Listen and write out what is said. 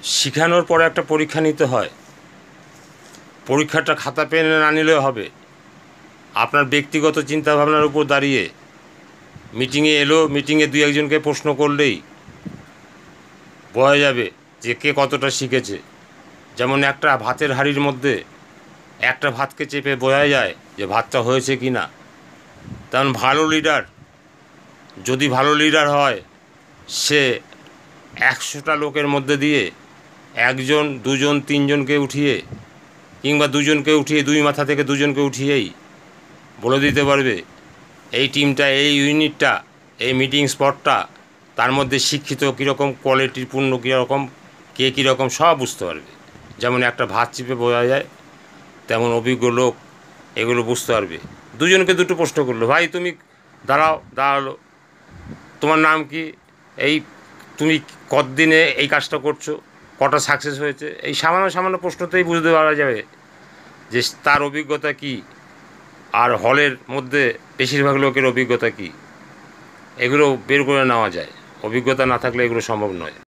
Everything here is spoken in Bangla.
শেখানোর পরে একটা পরীক্ষা নিতে হয়। পরীক্ষাটা খাতা পেনে না নিলেও হবে, আপনার ব্যক্তিগত চিন্তাভাবনার উপর দাঁড়িয়ে মিটিংয়ে এলো, মিটিংয়ে দুই একজনকে প্রশ্ন করলেই বোঝা যাবে যে কে কতটা শিখেছে। যেমন একটা ভাতের হাঁড়ির মধ্যে একটা ভাতকে চেপে বোঝা যায় যে ভাতটা হয়েছে কি না। তেমন ভালো লিডার, যদি ভালো লিডার হয়, সে 100টা লোকের মধ্যে দিয়ে একজন, দুজন, তিনজনকে উঠিয়ে, কিংবা দুজনকে উঠিয়ে, দুই মাথা থেকে দুজনকে উঠিয়েই বলে দিতে পারবে এই টিমটা, এই ইউনিটটা, এই মিটিং স্পটটা, তার মধ্যে শিক্ষিত কীরকম, কোয়ালিটিপূর্ণ কীরকম, কে কীরকম, সব বুঝতে পারবে। যেমন একটা ভাত চিপে বোঝা যায়, তেমন অভিজ্ঞ লোক এগুলো বুঝতে পারবে। দুজনকে দুটো প্রশ্ন করলো, ভাই তুমি দাঁড়ালো, তোমার নাম কি, এই তুমি কতদিনে এই কাজটা করছো, কটা সাকসেস হয়েছে, এই সামান্য সামান্য প্রশ্নতেই বুঝতে পারা যাবে যে তার অভিজ্ঞতা কী, আর হলের মধ্যে বেশিরভাগ লোকের অভিজ্ঞতা কী। এগুলো বের করে নেওয়া যায়, অভিজ্ঞতা না থাকলে এগুলো সম্ভব নয়।